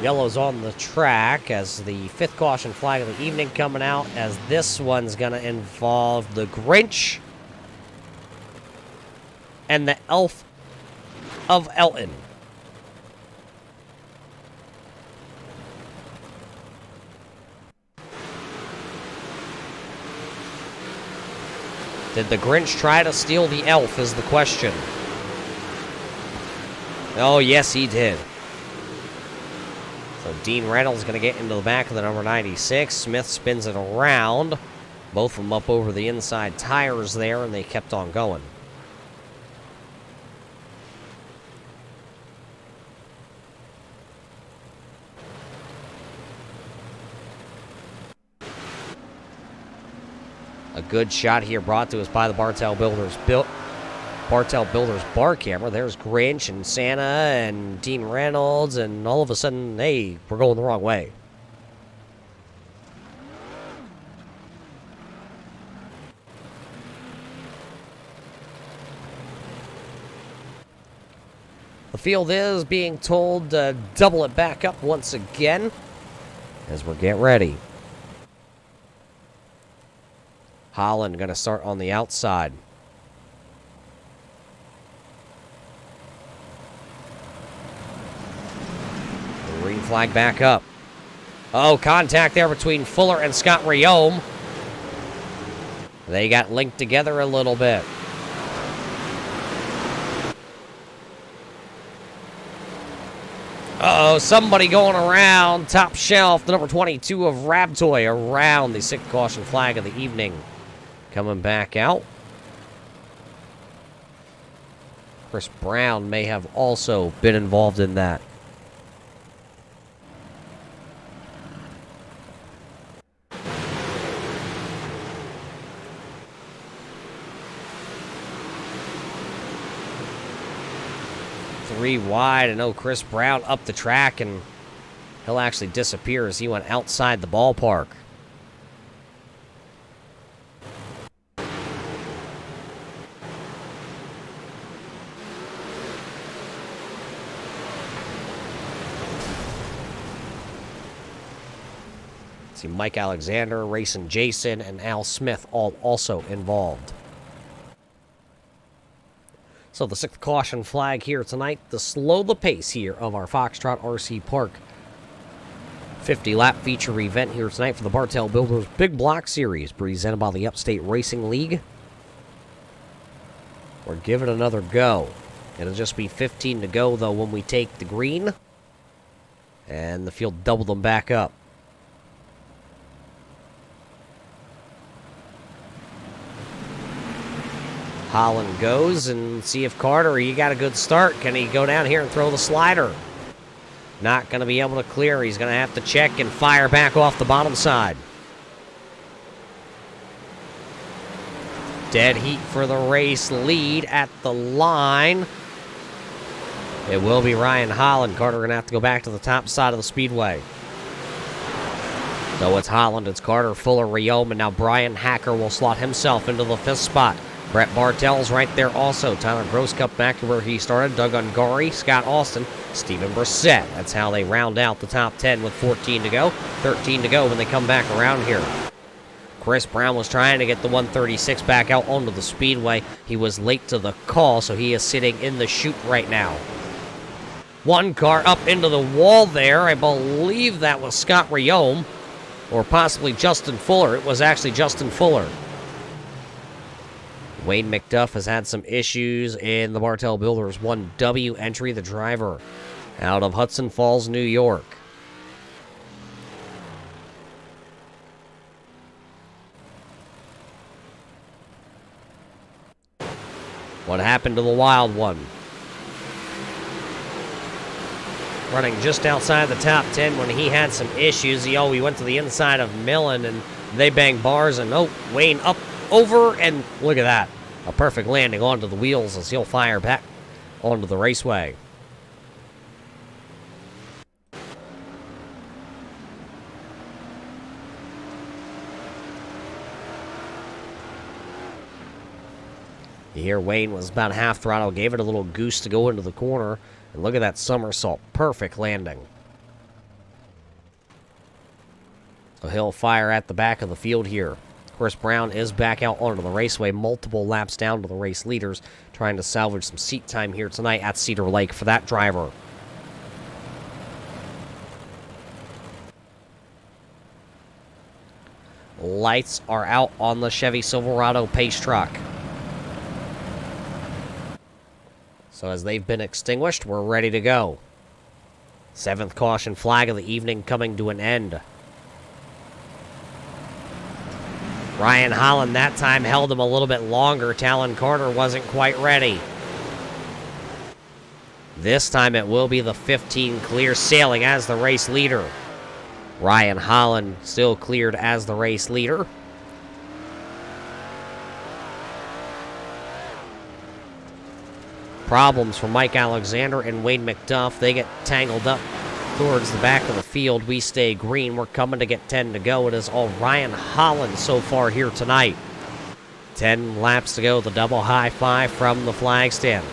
Yellow's on the track as the 5th caution flag of the evening coming out, as this one's going to involve the Grinch and the Elf of Elton. Did the Grinch try to steal the elf is the question. Oh, yes, he did. So Dean Reynolds going to get into the back of the number 96. Smith spins it around. Both of them up over the inside tires there, and they kept on going. A good shot here brought to us by the Bartel Builders bar camera. There's Grinch and Santa and Dean Reynolds, and all of a sudden, hey, we're going the wrong way. The field is being told to double it back up once again as we're getting ready. Holland going to start on the outside. The green flag back up. Oh, contact there between Fuller and Scott Rayom. They got linked together a little bit. Uh-oh, somebody going around top shelf, the number 22 of Rabtoy around the 6th caution flag of the evening. Coming back out. Chris Brown may have also been involved in that. Three wide, and Chris Brown up the track, and he'll actually disappear as he went outside the ballpark. See Mike Alexander, Racing Jason, and Al Smith all also involved. So the 6th caution flag here tonight to slow the pace here of our Foxtrot RC Park 50-lap feature event here tonight for the Bartel Builders Big Block Series, presented by the Upstate Racing League. We're giving it another go. It'll just be 15 to go, though, when we take the green. And the field doubled them back up. Holland goes, and see if Carter, he got a good start. Can he go down here and throw the slider? Not going to be able to clear. He's going to have to check and fire back off the bottom side. Dead heat for the race lead at the line. It will be Ryan Holland. Carter going to have to go back to the top side of the speedway. So it's Holland, it's Carter, Fuller, Riom, and now Brian Hacker will slot himself into the 5th spot. Brett Bartel's right there also. Tyler Grosscup back to where he started. Doug Ungari, Scott Austin, Stephen Brissett. That's how they round out the top 10 with 14 to go. 13 to go when they come back around here. Chris Brown was trying to get the 136 back out onto the speedway. He was late to the call, so he is sitting in the chute right now. One car up into the wall there. I believe that was Scott Riom, or possibly Justin Fuller. It was actually Justin Fuller. Wayne McDuff has had some issues in the Bartel Builders 1W entry, the driver out of Hudson Falls, New York. What happened to the wild one? Running just outside the top 10 when he had some issues. He went to the inside of Millen, and they banged bars, and Wayne up over, and look at that. A perfect landing onto the wheels as he'll fire back onto the raceway. Here Wayne was about half throttle, gave it a little goose to go into the corner, and look at that somersault. Perfect landing. So he'll fire at the back of the field here. Chris Brown is back out onto the raceway, multiple laps down to the race leaders, trying to salvage some seat time here tonight at Cedar Lake for that driver. Lights are out on the Chevy Silverado pace truck. So as they've been extinguished, we're ready to go. 7th caution flag of the evening coming to an end. Ryan Holland that time held him a little bit longer. Talon Carter wasn't quite ready. This time it will be the 15 clear, sailing as the race leader. Ryan Holland still cleared as the race leader. Problems for Mike Alexander and Wayne McDuff. They get tangled up towards the back of the field. We stay green. We're coming to get 10 to go. It is all Ryan Holland so far here tonight. 10 laps to go. The double high five from the flag stand.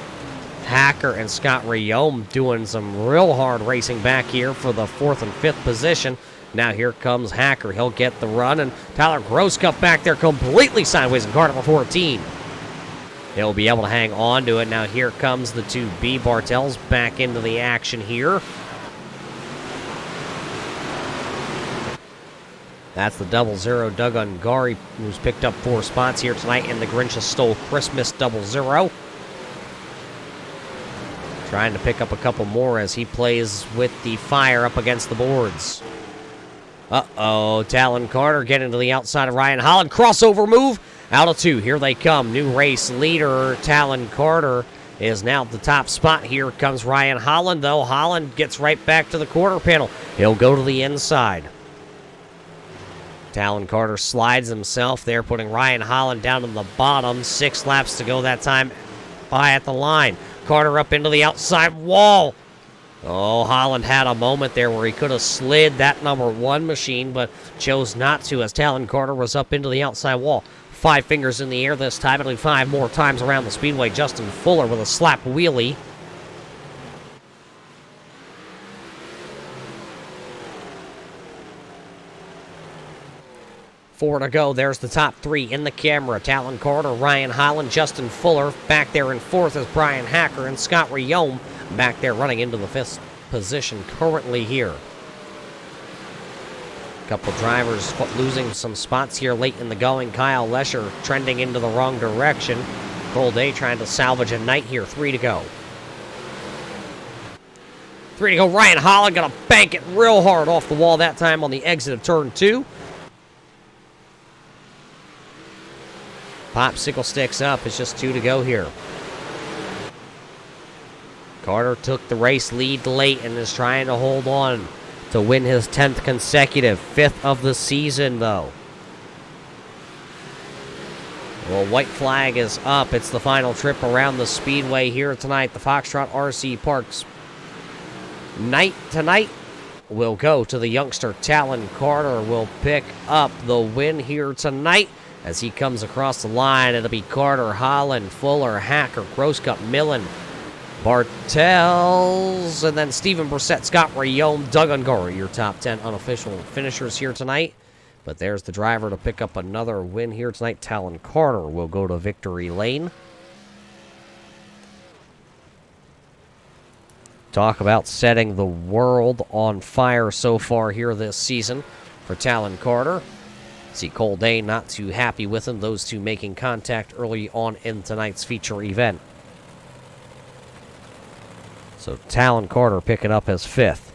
Hacker and Scott Riom doing some real hard racing back here for the 4th and 5th position. Now here comes Hacker. He'll get the run, and Tyler Grosscup back there completely sideways in car number 14. He'll be able to hang on to it. Now here comes the 2B. Bartel's back into the action here. That's the 00 Doug Ungari, who's picked up 4 spots here tonight in the Grinch's Stole Christmas 00. Trying to pick up a couple more as he plays with the fire up against the boards. Uh-oh, Talon Carter getting to the outside of Ryan Holland. Crossover move. Out of 2, here they come. New race leader, Talon Carter, is now at the top spot. Here comes Ryan Holland, though. Holland gets right back to the quarter panel. He'll go to the inside. Talon Carter slides himself there, putting Ryan Holland down to the bottom. 6 laps to go that time by at the line. Carter up into the outside wall. Oh, Holland had a moment there where he could have slid that number 1 machine, but chose not to as Talon Carter was up into the outside wall. 5 fingers in the air this time. It'll be 5 more times around the speedway. Justin Fuller with a slap wheelie. 4 to go. There's the top 3 in the camera. Talon Carter, Ryan Holland, Justin Fuller. Back there in 4th is Brian Hacker and Scott Riome. Back there running into the 5th position currently here. A couple drivers losing some spots here late in the going. Kyle Lesher trending into the wrong direction. Cole Day trying to salvage a night here. 3 to go. 3 to go. Ryan Holland gonna bank it real hard off the wall that time on the exit of turn 2. Popsicle sticks up. It's just 2 to go here. Carter took the race lead late and is trying to hold on to win his 10th consecutive, 5th of the season though. Well, white flag is up. It's the final trip around the speedway here tonight. The Foxtrot RC Park's night tonight will go to the youngster. Talon Carter will pick up the win here tonight. As he comes across the line, it'll be Carter, Holland, Fuller, Hacker, Grosscup, Millen, Bartels, and then Stephen Brissett, Scott Riome, Doug Ungaro, your top 10 unofficial finishers here tonight. But there's the driver to pick up another win here tonight. Talon Carter will go to victory lane. Talk about setting the world on fire so far here this season for Talon Carter. See Cole Day not too happy with him. Those two making contact early on in tonight's feature event. So Talon Carter picking up his 5th.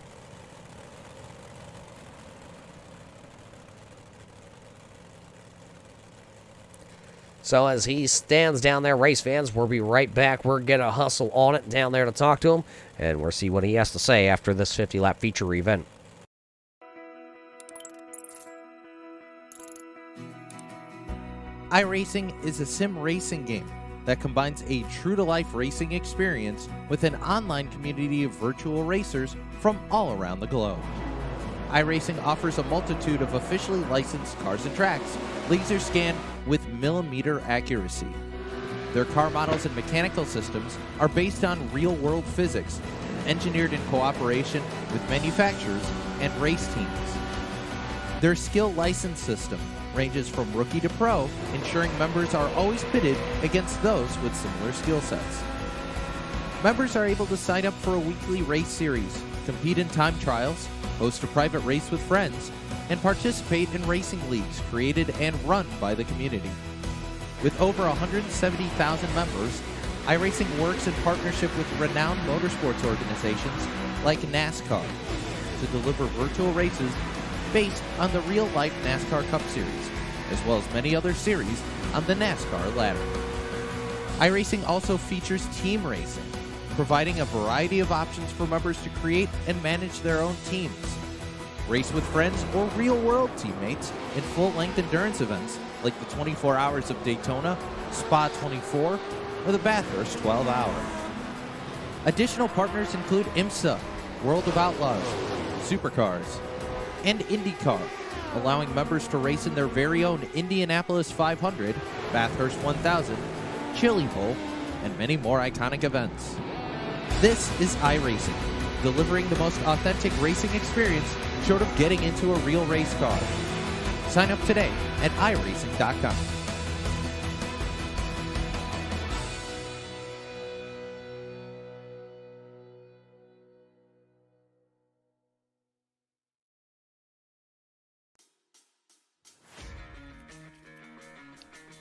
So as he stands down there, race fans, we'll be right back. We're going to hustle on it down there to talk to him, and we'll see what he has to say after this 50-lap feature event. iRacing is a sim racing game that combines a true-to-life racing experience with an online community of virtual racers from all around the globe. iRacing offers a multitude of officially licensed cars and tracks, laser scanned with millimeter accuracy. Their car models and mechanical systems are based on real-world physics, engineered in cooperation with manufacturers and race teams. Their skill license system ranges from rookie to pro, ensuring members are always pitted against those with similar skill sets. Members are able to sign up for a weekly race series, compete in time trials, host a private race with friends, and participate in racing leagues created and run by the community. With over 170,000 members, iRacing works in partnership with renowned motorsports organizations like NASCAR to deliver virtual races based on the real-life NASCAR Cup Series, as well as many other series on the NASCAR ladder. iRacing also features team racing, providing a variety of options for members to create and manage their own teams. Race with friends or real-world teammates in full-length endurance events like the 24 Hours of Daytona, Spa 24, or the Bathurst 12-Hour. Additional partners include IMSA, World of Outlaws, Supercars, and IndyCar, allowing members to race in their very own Indianapolis 500, Bathurst 1000, Chili Bowl, and many more iconic events. This is iRacing, delivering the most authentic racing experience short of getting into a real race car. Sign up today at iRacing.com.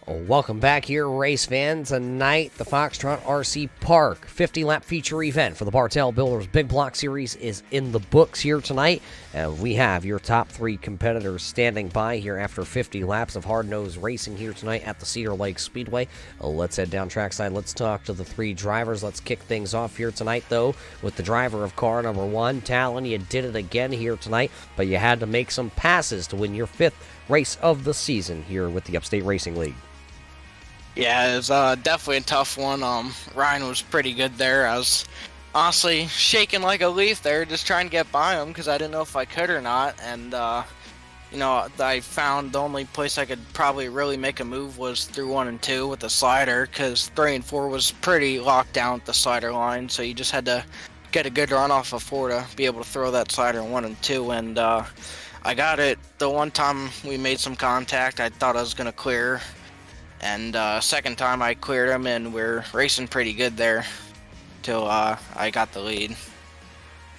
Welcome back here, race fans. Tonight, the Foxtrot RC Park 50-lap feature event for the Bartel Builders Big Block Series is in the books here tonight. We have your top 3 competitors standing by here after 50 laps of hard-nosed racing here tonight at the Cedar Lake Speedway. Let's head down trackside. Let's talk to the 3 drivers. Let's kick things off here tonight, though, with the driver of car number 1. Talon, you did it again here tonight, but you had to make some passes to win your 5th race of the season here with the Upstate Racing League. Yeah, it was definitely a tough one. Ryan was pretty good there. I was honestly shaking like a leaf there, just trying to get by him because I didn't know if I could or not. And, you know, I found the only place I could probably really make a move was through 1 and 2 with the slider, because 3 and 4 was pretty locked down with the slider line. So you just had to get a good run off of 4 to be able to throw that slider in 1 and 2. And I I got it the one time we made some contact. I thought I was going to clear. And second time I cleared him, and we're racing pretty good there till I got the lead.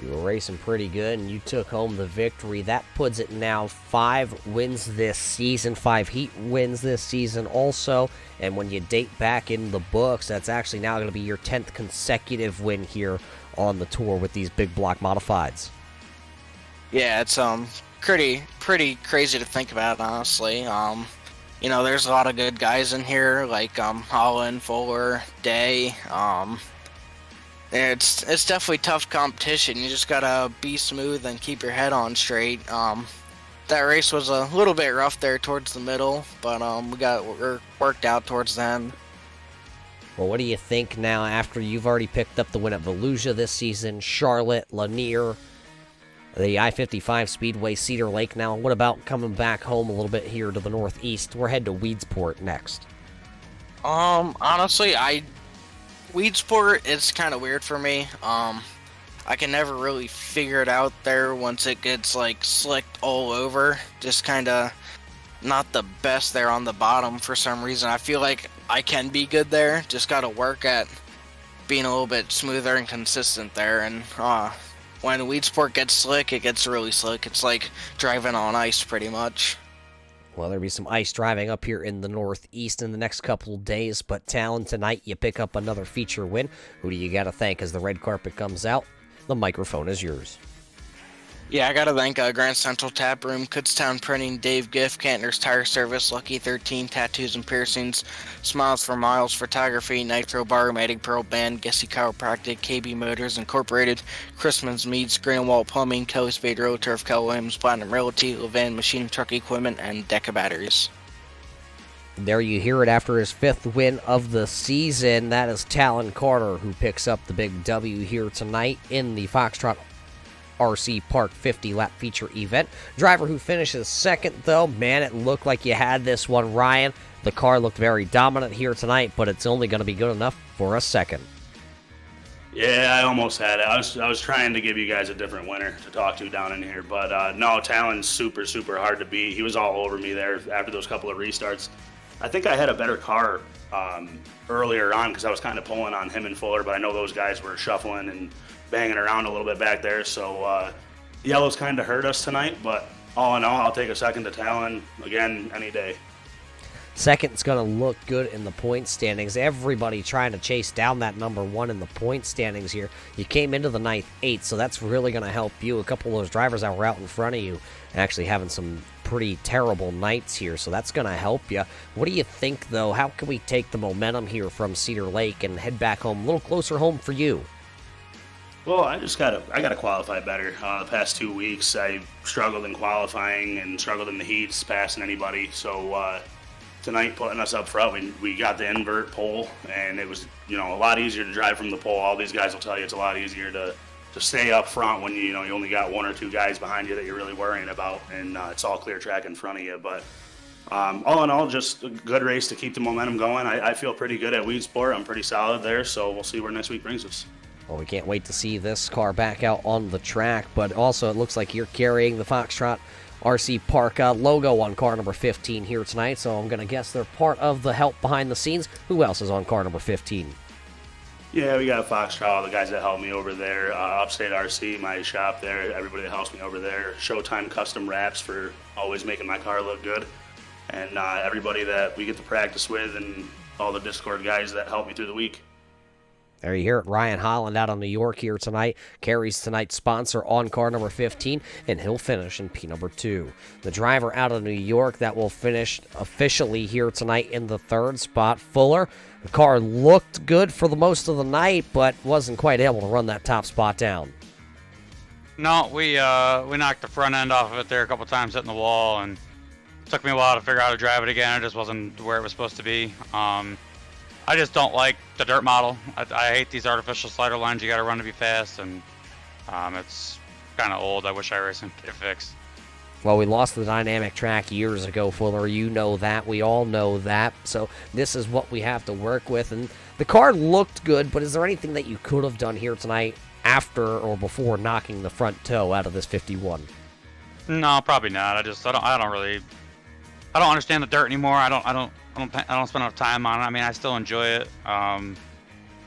You were racing pretty good, and you took home the victory. That puts it now 5 wins this season, 5 heat wins this season also. And when you date back in the books, that's actually now going to be your 10th consecutive win here on the tour with these big block modifieds. Yeah, it's pretty crazy to think about, honestly. You know, there's a lot of good guys in here, like Holland, Fuller, Day. It's definitely tough competition. You just gotta be smooth and keep your head on straight. That race was a little bit rough there towards the middle, but we're worked out towards the end. Well, what do you think now after you've already picked up the win at Volusia this season, Charlotte, Lanier, the I-55 Speedway, Cedar Lake now? What about coming back home a little bit here to the northeast? We're heading to Weedsport next. Honestly, Weedsport is kind of weird for me. I can never really figure it out there once it gets like slicked all over. Just kind of not the best there on the bottom for some reason. I feel like I can be good there. Just got to work at being a little bit smoother and consistent there. And when Weedsport gets slick, it gets really slick. It's like driving on ice pretty much. Well, there'll be some ice driving up here in the Northeast in the next couple of days, but Talon, tonight you pick up another feature win. Who do you got to thank as the red carpet comes out? The microphone is yours. Yeah, I gotta thank Grand Central Tap Room, Kutztown Printing, Dave Giff, Cantner's Tire Service, Lucky 13, Tattoos and Piercings, Smiles for Miles Photography, Nitro Bar, Matic Pearl Band, Gessie Chiropractic, KB Motors Incorporated, Christmas Meats, Greenwald Plumbing, Kelly Spade Road Turf, Cal Williams, Platinum Realty, Levan Machine Truck Equipment, and Deca Batteries. There you hear it after his 5th win of the season. That is Talon Carter, who picks up the big W here tonight in the Foxtrot RC Park 50 lap feature event. Driver who finishes 2nd, though, man, it looked like you had this one, Ryan. The car looked very dominant here tonight, but it's only going to be good enough for a 2nd. Yeah, I almost had it. I was trying to give you guys a different winner to talk to down in here, but no, Talon's super hard to beat. He was all over me there after those couple of restarts. I think I had a better car earlier on because I was kind of pulling on him and Fuller, but I know those guys were shuffling and banging around a little bit back there, so yellows kind of hurt us tonight, but all in all, I'll take a 2nd to Talon again any day. 2nd's going to look good in the point standings. Everybody trying to chase down that number 1 in the point standings here. You came into the 9th, 8th, so that's really going to help you. A couple of those drivers that were out in front of you actually having some pretty terrible nights here, so that's going to help you. What do you think, though? How can we take the momentum here from Cedar Lake and head back home, a little closer home for you? Well, I gotta qualify better. The past 2 weeks, I struggled in qualifying and struggled in the heats, passing anybody. So tonight, putting us up front, we got the invert pole, and it was a lot easier to drive from the pole. All these guys will tell you it's a lot easier to stay up front when you only got 1 or 2 guys behind you that you're really worrying about, and it's all clear track in front of you. But all in all, just a good race to keep the momentum going. I feel pretty good at Weedsport. I'm pretty solid there, so we'll see where next week brings us. Well, we can't wait to see this car back out on the track, but also it looks like you're carrying the Foxtrot RC Park logo on car number 15 here tonight, so I'm going to guess they're part of the help behind the scenes. Who else is on car number 15? Yeah, we got Foxtrot, the guys that helped me over there, Upstate RC, my shop there, everybody that helps me over there, Showtime Custom Wraps for always making my car look good, and everybody that we get to practice with, and all the Discord guys that help me through the week. There you hear it. Ryan Holland out of New York here tonight. Carries tonight's sponsor on car number 15, and he'll finish in P number 2. The driver out of New York that will finish officially here tonight in the 3rd spot, Fuller. The car looked good for the most of the night, but wasn't quite able to run that top spot down. No, we knocked the front end off of it there a couple times, hitting the wall, and it took me a while to figure out how to drive it again. It just wasn't where it was supposed to be. I just don't like the dirt model. I hate these artificial slider lines you got to run to be fast, and it's kind of old. I wish iRacing could get it fixed. Well, we lost the dynamic track years ago, Fuller. You know that. We all know that. So this is what we have to work with. And the car looked good, but is there anything that you could have done here tonight after or before knocking the front toe out of this 51? No, probably not. I don't understand the dirt anymore. I don't spend enough time on it. I mean, I still enjoy it.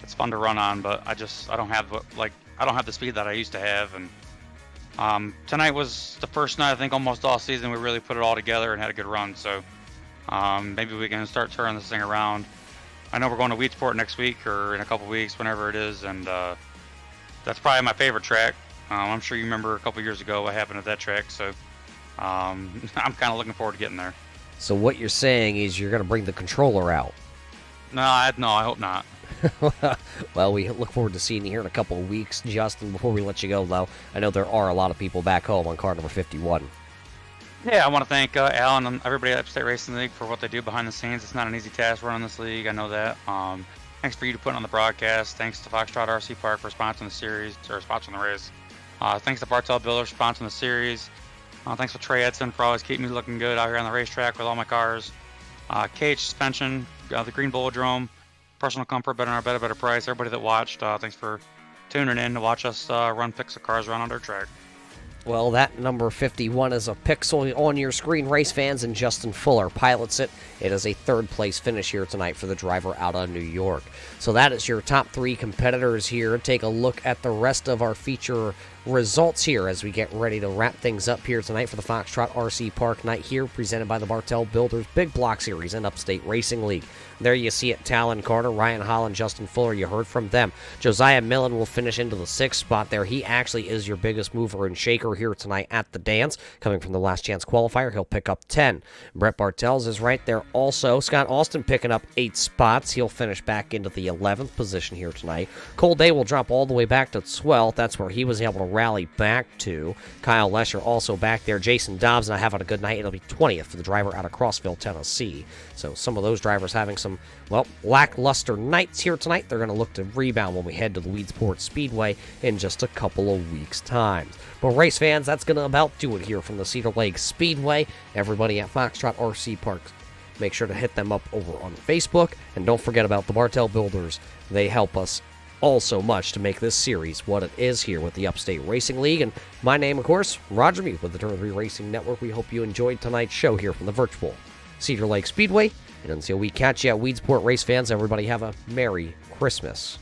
It's fun to run on, but I don't have the speed that I used to have. And tonight was the first night I think almost all season we really put it all together and had a good run. So maybe we can start turning this thing around. I know we're going to Weedsport next week or in a couple weeks, whenever it is, and that's probably my favorite track. I'm sure you remember a couple years ago what happened at that track, so I'm kind of looking forward to getting there. So what you're saying is you're going to bring the controller out. No, I hope not. Well, we look forward to seeing you here in a couple of weeks. Justin, before we let you go, though, I know there are a lot of people back home on car number 51. Yeah, I want to thank Alan and everybody at Upstate Racing League for what they do behind the scenes. It's not an easy task running this league. I know that. Thanks for you to putting on the broadcast. Thanks to Foxtrot RC Park for sponsoring the series, or sponsoring the race. Thanks to Bartel Builders for sponsoring the series. Thanks to Trey Edson for always keeping me looking good out here on the racetrack with all my cars. KH Suspension, the Green Bulldrome, Personal Comfort, better on better price. Everybody that watched, thanks for tuning in to watch us run pixel cars around on dirt track. Well, that number 51 is a pixel on your screen, race fans, and Justin Fuller pilots it. It is a third-place finish here tonight for the driver out of New York. So that is your top three competitors here. Take a look at the rest of our feature results here as we get ready to wrap things up here tonight for the Foxtrot RC Park night here, presented by the Bartel Builders Big Block Series and Upstate Racing League. There you see it, Talon Carter, Ryan Holland, Justin Fuller, you heard from them. Josiah Millen will finish into the 6th spot there. He actually is your biggest mover and shaker here tonight at the dance. Coming from the Last Chance qualifier, he'll pick up 10. Brett Bartels is right there also. Scott Austin picking up 8 spots. He'll finish back into the 11th position here tonight. Cole Day will drop all the way back to 12th. That's where he was able to rally back to. Kyle Lesher also back there. Jason Dobbs not having a good night. It'll be 20th for the driver out of Crossville, Tennessee. So some of those drivers having some, well, lackluster nights here tonight. They're going to look to rebound when we head to the Weedsport Speedway in just a couple of weeks' time. But race fans, that's going to about do it here from the Cedar Lake Speedway. Everybody at Foxtrot RC Park, make sure to hit them up over on Facebook. And don't forget about the Bartel Builders. They help us all so much to make this series what it is here with the Upstate Racing League. And my name, of course, Roger Mute with the Turn 3 Racing Network. We hope you enjoyed tonight's show here from the virtual Cedar Lake Speedway. And until we catch you at Weedsport, race fans, everybody have a Merry Christmas.